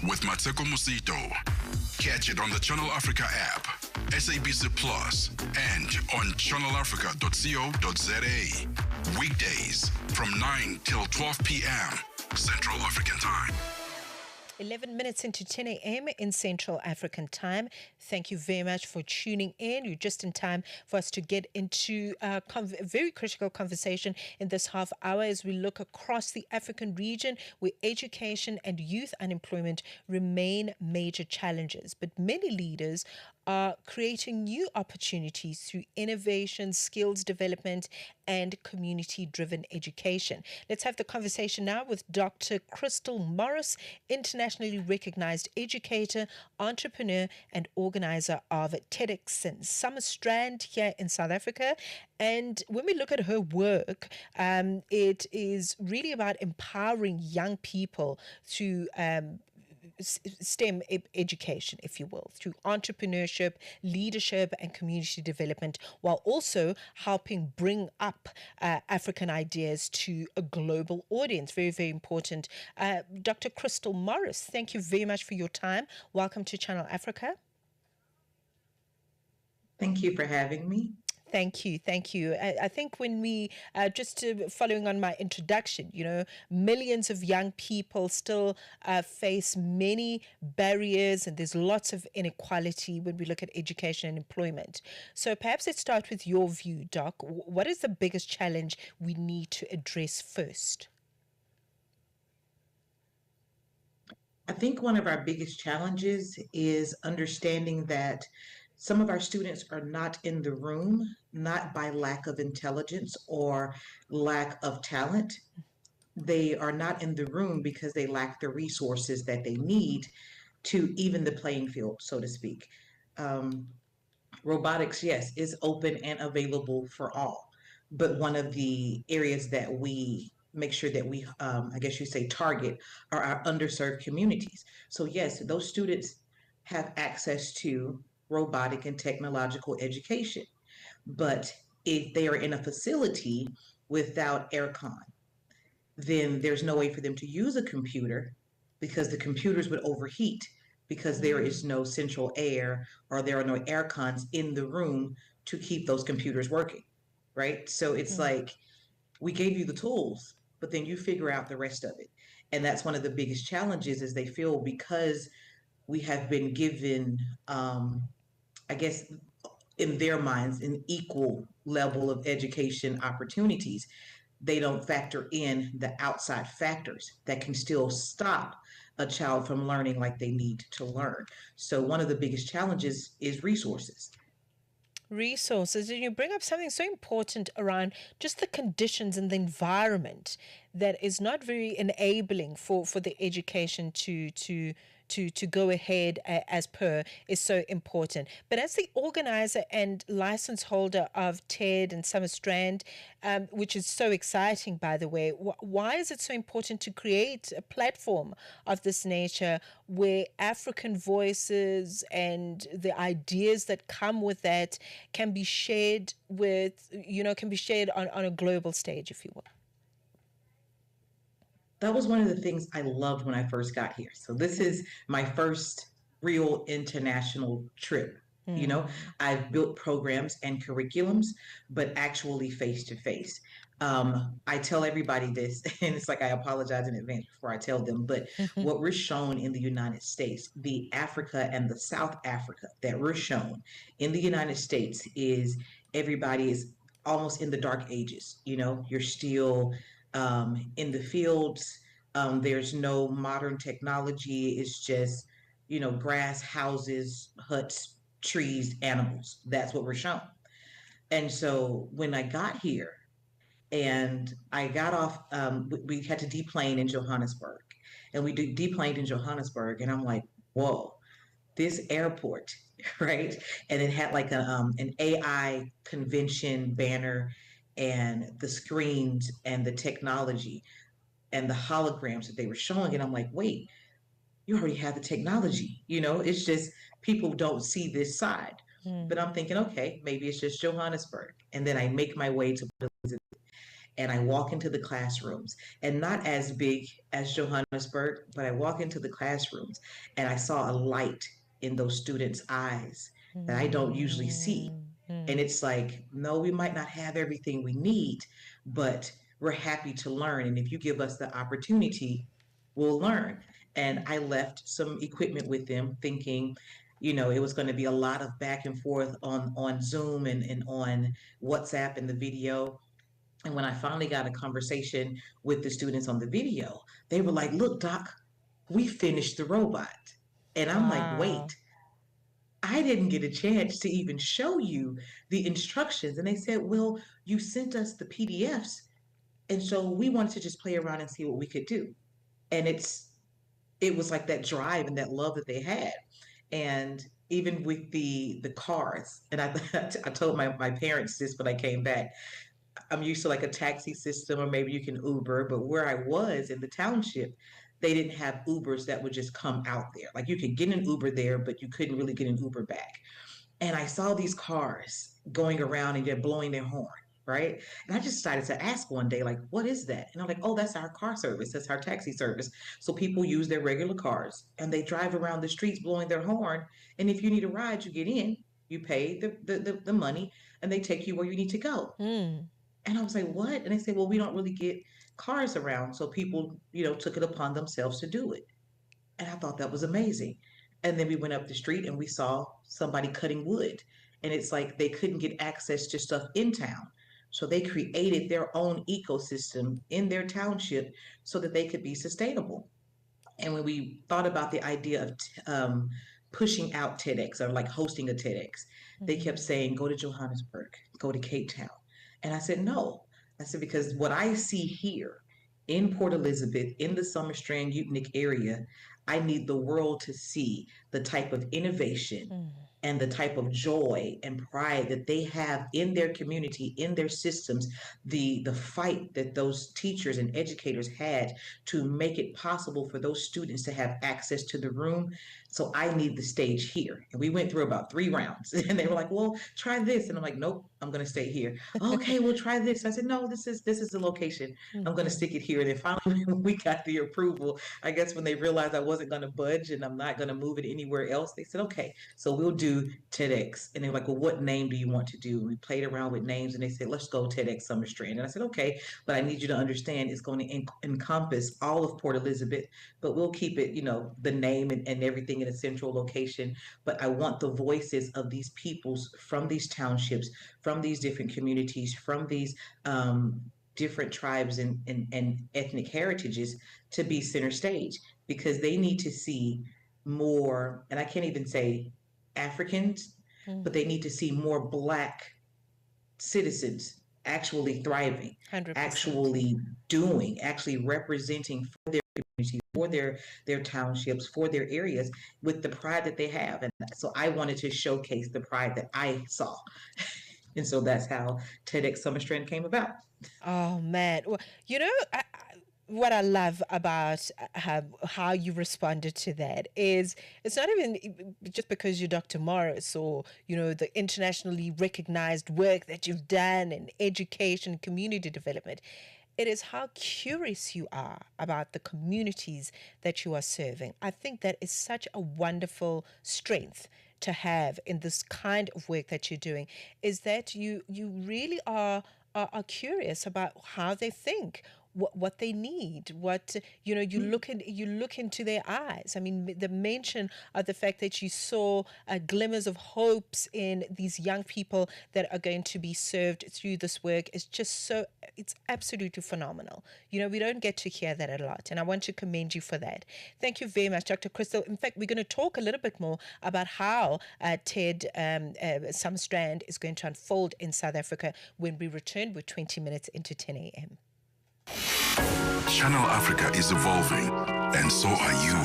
with Mmatsheko Mosito. Catch it on the Channel Africa app, SABC Plus, and on channelafrica.co.za. Weekdays from 9 till 12 p.m. Central African Time. 11 minutes into 10 a.m. in Central African Time. Thank you very much for tuning in. You're just in time for us to get into a very critical conversation in this half hour as we look across the African region where education and youth unemployment remain major challenges. But many leaders are creating new opportunities through innovation, skills development, and community-driven education. Let's have the conversation now with Dr. Krystal Morris, internationally recognized educator, entrepreneur, and organizer of TEDxSummerstrand here in South Africa. And when we look at her work, it is really about empowering young people through STEM education, if you will, through entrepreneurship, leadership, and community development, while also helping bring up African ideas to a global audience. Very, very important. Dr. Krystal Morris, thank you very much for your time. Welcome to Channel Africa. Thank you for having me. Thank you. Thank you. I think when we, following on my introduction, millions of young people still face many barriers, and there's lots of inequality when we look at education and employment. So perhaps let's start with your view, Doc. What is the biggest challenge we need to address first? I think one of our biggest challenges is understanding that some of our students are not in the room, not by lack of intelligence or lack of talent. They are not in the room because they lack the resources that they need to even the playing field, so to speak. Robotics, yes, is open and available for all. But one of the areas that we make sure that we, I guess you say, target are our underserved communities. So yes, those students have access to robotic and technological education. But if they are in a facility without aircon, then there's no way for them to use a computer because the computers would overheat because there is no central air or there are no air cons in the room to keep those computers working, right? So it's like, we gave you the tools, but then you figure out the rest of it. And that's one of the biggest challenges is they feel because we have been given, I guess, in their minds, an equal level of education opportunities, they don't factor in the outside factors that can still stop a child from learning like they need to learn. So one of the biggest challenges is resources. Resources, and you bring up something so important around just the conditions and the environment that is not very enabling for the education to go ahead as per is so important. But as the organizer and license holder of TED and Summerstrand, which is so exciting, by the way, why is it so important to create a platform of this nature where African voices and the ideas that come with that can be shared with, can be shared on a global stage, if you will? That was one of the things I loved when I first got here. So this is my first real international trip. I've built programs and curriculums, but actually face to face. I tell everybody this, and it's like I apologize in advance before I tell them, but what we're shown in the United States, the Africa and the South Africa that we're shown in the United States is everybody is almost in the dark ages. You're still in the fields. There's no modern technology. It's just, grass, houses, huts, trees, animals. That's what we're shown. And so when I got here and I got off, we had to deplane in Johannesburg. And we deplaned in Johannesburg. And I'm like, whoa, this airport, right? And it had like an AI convention banner and the screens and the technology and the holograms that they were showing. And I'm like, wait, you already have the technology. It's just people don't see this side. But I'm thinking, okay, maybe it's just Johannesburg. And then I make my way to and I walk into the classrooms, and not as big as Johannesburg, but I walk into the classrooms and I saw a light in those students' eyes that I don't usually see. And it's like, no, we might not have everything we need, but we're happy to learn. And if you give us the opportunity, we'll learn. And I left some equipment with them thinking, it was going to be a lot of back and forth on Zoom and on WhatsApp and the video. And when I finally got a conversation with the students on the video, they were like, look, Doc, we finished the robot. And I'm like, Wow. wait, I didn't get a chance to even show you the instructions. And they said, well, you sent us the PDFs. And so we wanted to just play around and see what we could do. And it was like that drive and that love that they had. And even with the cars, and I told my parents this when I came back. I'm used to like a taxi system, or maybe you can Uber, but where I was in the township, they didn't have Ubers that would just come out there. Like you could get an Uber there, but you couldn't really get an Uber back. And I saw these cars going around and they're blowing their horn, right? And I just decided to ask one day, like, what is that? And I'm like, oh, that's our car service. That's our taxi service. So people use their regular cars and they drive around the streets blowing their horn. And if you need a ride, you get in, you pay the money, and they take you where you need to go. Mm. And I was like, what? And they said, well, we don't really get cars around. So people, took it upon themselves to do it. And I thought that was amazing. And then we went up the street and we saw somebody cutting wood. And it's like they couldn't get access to stuff in town. So they created their own ecosystem in their township so that they could be sustainable. And when we thought about the idea of pushing out TEDx, or like hosting a TEDx, they kept saying, go to Johannesburg, go to Cape Town. And I said, no. I said, because what I see here in Port Elizabeth, in the Summerstrand Utnik area, I need the world to see the type of innovation and the type of joy and pride that they have in their community, in their systems, the fight that those teachers and educators had to make it possible for those students to have access to the room. So I need the stage here. And we went through about 3 rounds and they were like, well, try this. And I'm like, nope, I'm going to stay here. Okay, we'll try this. I said, no, this is the location. I'm going to stick it here. And then finally we got the approval. I guess when they realized I wasn't going to budge and I'm not going to move it anywhere else, they said, okay, so we'll do TEDx. And they're like, well, what name do you want to do? And we played around with names and they said, let's go TEDxSummerstrand. And I said, okay, but I need you to understand it's going to encompass all of Port Elizabeth, but we'll keep it, the name and everything in a central location. But I want the voices of these peoples from these townships, from these different communities, from these different tribes and ethnic heritages to be center stage, because they need to see more, and I can't even say Africans, but they need to see more Black citizens actually thriving, 100%. actually doing, actually representing for their communities, for their townships, for their areas, with the pride that they have. And so I wanted to showcase the pride that I saw. And so that's how TEDxSummerstrand came about. Oh man, well, what I love about how you responded to that is it's not even just because you're Dr. Morris or the internationally recognized work that you've done in education, community development. It is how curious you are about the communities that you are serving. I think that is such a wonderful strength to have in this kind of work that you're doing, is that you really are curious about how they think, what they need, you look into their eyes. I mean, the mention of the fact that you saw glimmers of hopes in these young people that are going to be served through this work is just it's absolutely phenomenal. We don't get to hear that a lot, and I want to commend you for that. Thank you very much, Dr. Krystal. In fact, we're going to talk a little bit more about how TEDxSummerstrand is going to unfold in South Africa when we return with 20 minutes into 10 a.m. Channel Africa is evolving, and so are you.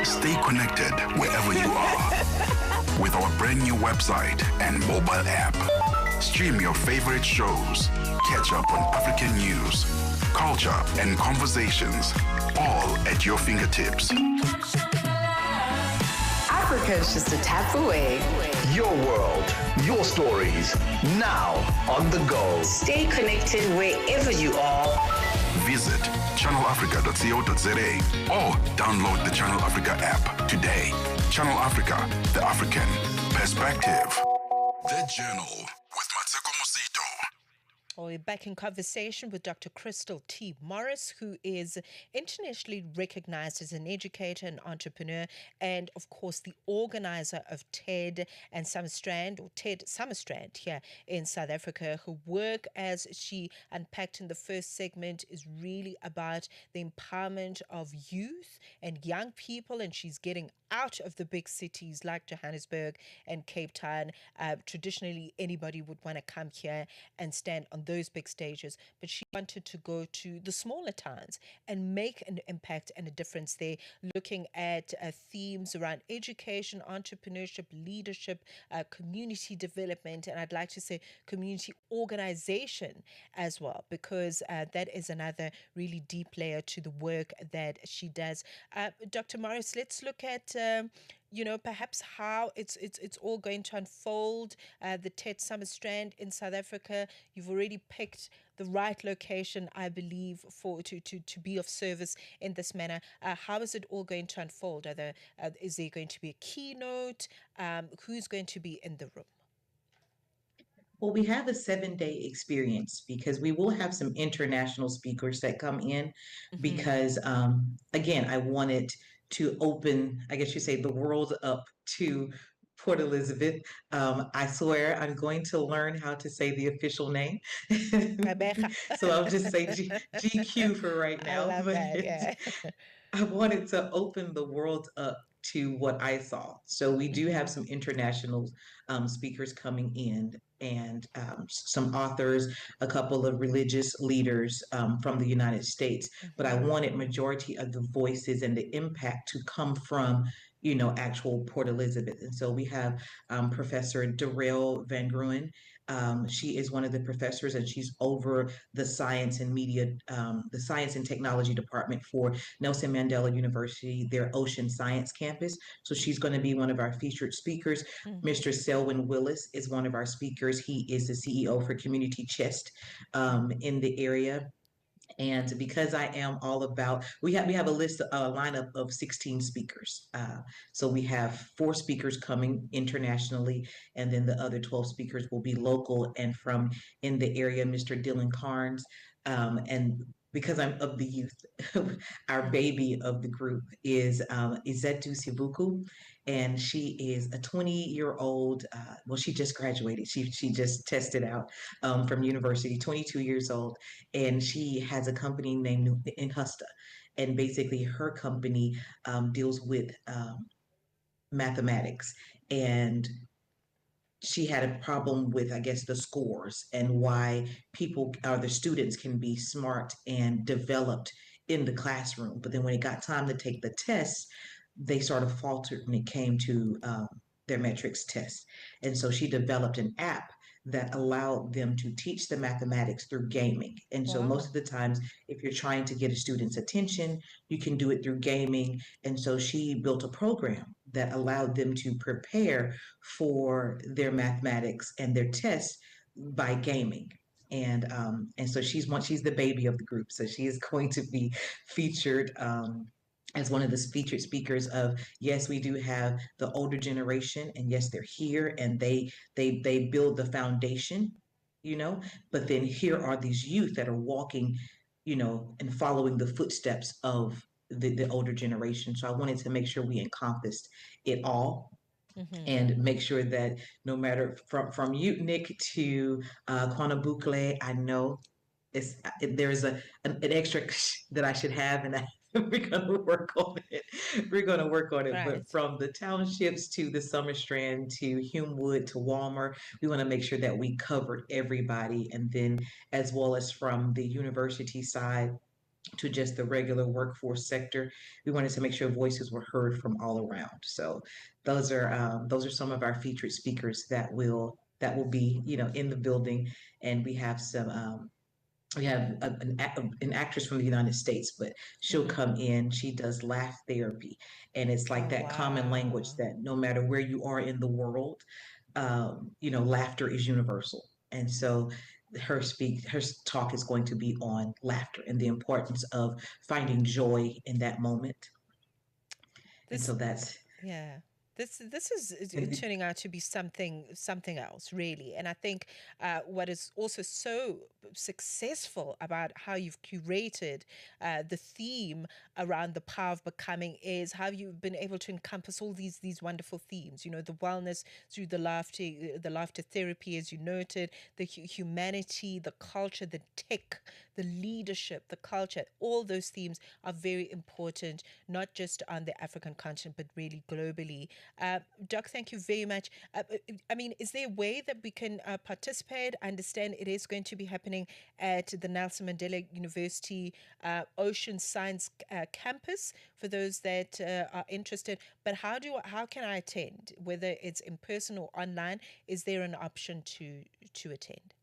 Stay connected wherever you are with our brand new website and mobile app. Stream your favorite shows, catch up on African news, culture, and conversations, all at your fingertips. Africa's just a tap away. Your world, your stories, now on the go. Stay connected wherever you are. Visit channelafrica.co.za or download the Channel Africa app today. Channel Africa, the African perspective. The Journal with Mmatsheko Mosito. We're back in conversation with Dr. Krystal T. Morris, who is internationally recognized as an educator and entrepreneur, and of course the organizer of TEDxSummerstrand here in South Africa. Her work, as she unpacked in the first segment, is really about the empowerment of youth and young people, and she's getting out of the big cities like Johannesburg and Cape Town. Traditionally, anybody would want to come here and stand on those big stages, but she wanted to go to the smaller towns and make an impact and a difference there, looking at themes around education, entrepreneurship, leadership, community development, and I'd like to say community organization as well, because that is another really deep layer to the work that she does. Dr. Morris, let's look at perhaps how it's all going to unfold. The TEDxSummerstrand in South Africa, you've already picked the right location, I believe, for to be of service in this manner. How is it all going to unfold? Is there going to be a keynote? Who's going to be in the room? Well, we have a 7-day experience because we will have some international speakers that come in because, again, I wanted to open, I guess you say, the world up to Port Elizabeth. I swear I'm going to learn how to say the official name. So I'll just say GQ for right now. I love that, yeah. I wanted to open the world up to what I saw. So we do have some international speakers coming in, and some authors, a couple of religious leaders from the United States. But I wanted majority of the voices and the impact to come from, actual Port Elizabeth. And so we have Professor Darrell Van Gruen. She is one of the professors, and she's over the science and media, the science and technology department for Nelson Mandela University, their Ocean Science campus. So she's going to be one of our featured speakers. Mr. Selwyn Willis is one of our speakers. He is the CEO for Community Chest in the area. And because I am all about, we have a lineup of 16 speakers. So we have 4 speakers coming internationally, and then the other 12 speakers will be local and from in the area. Mr. Dylan Carnes, and because I'm of the youth, our baby of the group is Izetu Sibuku, and she is a 20-year-old. Well, she just graduated. She just tested out from university, 22 years old, and she has a company named Inhusta, and basically her company deals with mathematics, and she had a problem with, I guess, the scores and why people or the students can be smart and developed in the classroom. But then when it got time to take the test, they sort of faltered when it came to their metrics test. And so she developed an app that allowed them to teach the mathematics through gaming. And so most of the times, if you're trying to get a student's attention, you can do it through gaming. And so she built a program that allowed them to prepare for their mathematics and their tests by gaming. And so she's the baby of the group. So she is going to be featured as one of the featured speakers of, yes, we do have the older generation, and yes, they're here and they build the foundation, but then here are these youth that are walking, and following the footsteps of the older generation. So I wanted to make sure we encompassed it all. And make sure that no matter from Utnik to Kwanabukle, I know there's an extra that I should have, and we're going to work on it. We're going to work on it. Right. But from the townships to the Summerstrand to Humewood to Walmer, we want to make sure that we covered everybody. And then as well as from the university side to just the regular workforce sector, we wanted to make sure voices were heard from all around. So those are some of our featured speakers that will be, in the building. And we have some we have an actress from the United States, but she'll come in. She does laugh therapy, and it's like Oh, that common language wow. that no matter where you are in the world, laughter is universal. And so her talk is going to be on laughter and the importance of finding joy in that moment. And This so that's Yeah. This is and the, turning out to be something else, really. And I think what is also so successful about how you've curated the theme around the power of becoming is how you've been able to encompass all these wonderful themes. You know, the wellness through the laughter therapy, as you noted, the humanity, the culture, the tech, the leadership, the culture. All those themes are very important, not just on the African continent, but really globally. Doc, thank you very much. I mean, is there a way that we can participate? I understand it is going to be happening at the Nelson Mandela University Ocean Science campus for those that are interested. But how can I attend? Whether it's in person or online, is there an option to attend?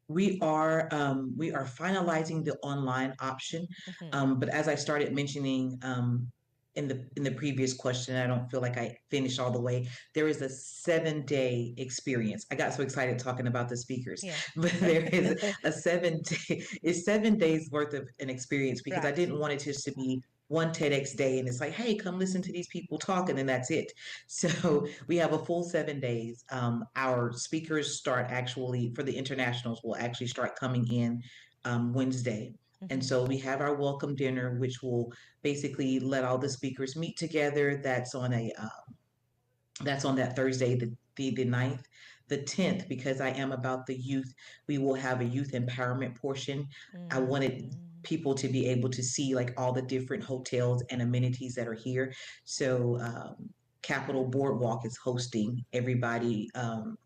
we are finalizing the online option. Mm-hmm. But as I started mentioning in the previous question, I don't feel like I finished all the way. There is a 7 day experience. I got so excited talking about the speakers, Yeah. but there is a 7 day, it's 7 days worth of an experience because I Right. didn't want it just to be one TEDx day and it's like, hey, come listen to these people talk, and then that's it. So we have a full 7 days. Our speakers start actually for the internationals will actually start coming in Wednesday. And Mm-hmm. so we have our welcome dinner, which will basically let all the speakers meet together. That's on that Thursday, the 9th. The 10th, because I am about the youth, we will have a youth empowerment portion. I wanted Mm. people to be able to see like all the different hotels and amenities that are here. So Capitol Boardwalk is hosting everybody,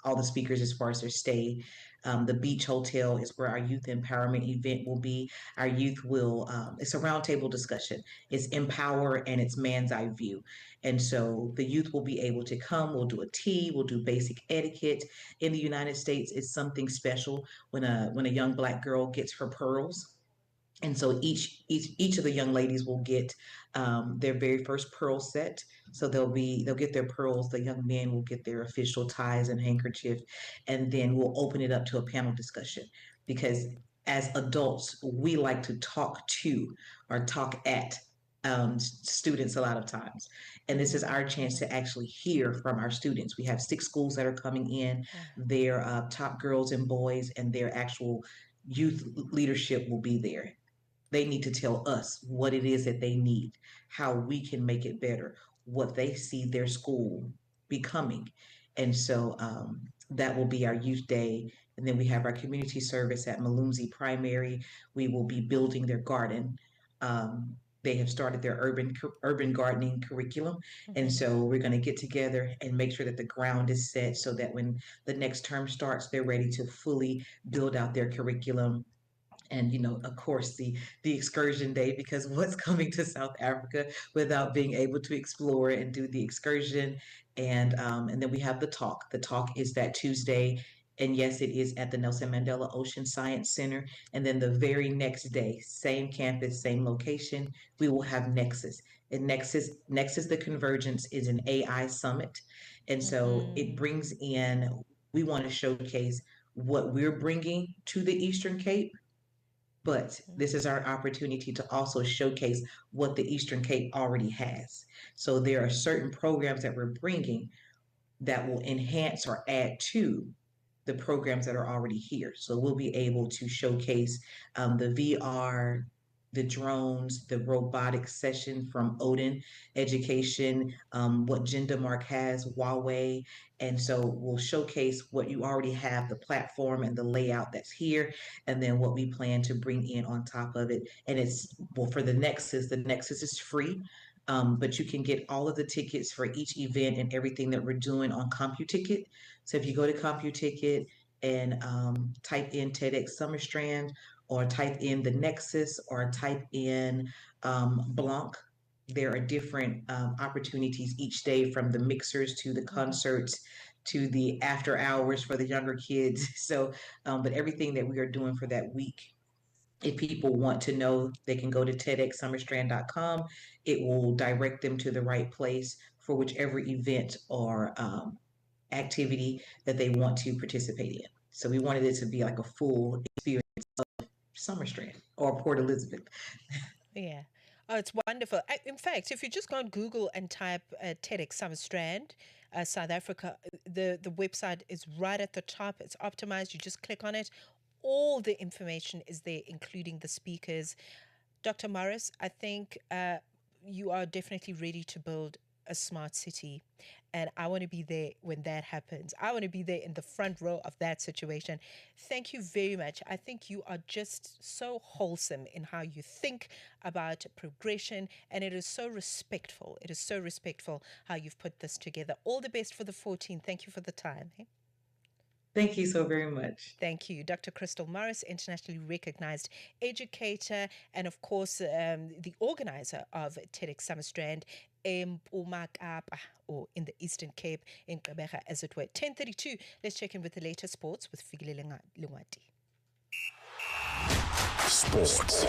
all the speakers as far as their stay. The Beach Hotel is where our youth empowerment event will be. Our youth will, it's a roundtable discussion. It's empower and it's man's eye view. And so the youth will be able to come. We'll do a tea. We'll do basic etiquette. In the United States, it's something special when a young Black girl gets her pearls. And so each of the young ladies will get their very first pearl set. So they'll get their pearls. The young men will get their official ties and handkerchief, and then we'll open it up to a panel discussion because as adults we like to talk to or talk at students a lot of times, and this is our chance to actually hear from our students. We have 6 schools that are coming in. Wow. Their top girls and boys and their actual youth leadership will be there. They need to tell us what it is that they need, how we can make it better, what they see their school becoming. And so that will be our youth day. And then we have our community service at Malumzi Primary. We will be building their garden. Um, they have started their urban gardening curriculum. And Mm-hmm. so we're going to get together and make sure that the ground is set so that when the next term starts, they're ready to fully build out their curriculum. And of course, the excursion day, because what's coming to South Africa without being able to explore and do the excursion. And then we have the talk is that Tuesday, and yes, it is at the Nelson Mandela Ocean Science Center. And then the very next day, same campus, same location, we will have Nexus. And Nexus the Convergence is an AI summit. And so it Mm-hmm. brings in, we want to showcase what we're bringing to the Eastern Cape, but this is our opportunity to also showcase what the Eastern Cape already has. So there are certain programs that we're bringing that will enhance or add to the programs that are already here. So we'll be able to showcase the VR, the drones, the robotics session from Odin Education, what Gender Mark has, Huawei. And so we'll showcase what you already have, the platform and the layout that's here, and then what we plan to bring in on top of it. And it's, well, for the Nexus is free. But you can get all of the tickets for each event and everything that we're doing on CompuTicket. So if you go to CompuTicket and type in TEDxSummerstrand or type in the Nexus or type in Blanc, there are different opportunities each day, from the mixers to the concerts to the after hours for the younger kids. So, but everything that we are doing for that week, if people want to know, they can go to TEDxSummerstrand.com. It will direct them to the right place for whichever event or activity that they want to participate in. So we wanted it to be like a full experience of Summerstrand or Port Elizabeth. Yeah. Oh, it's wonderful. In fact, if you just go on Google and type TEDxSummerstrand, South Africa, the website is right at the top. It's optimized. You just click on it. All the information is there, including the speakers. Dr. Morris, I think you are definitely ready to build a smart city. And I want to be there when that happens. I want to be there in the front row of that situation. Thank you very much. I think you are just so wholesome in how you think about progression, and it is so respectful. It is so respectful how you've put this together. All the best for the 14th. Thank you for the time. Thank you so very much. Thank you. Dr. Krystal Morris, internationally recognized educator and, of course, the organizer of TEDxSummerstrand or in the Eastern Cape, in Gqeberha, as it were. 10:32. Let's check in with the latest sports with Fikile Lungwati. Sports.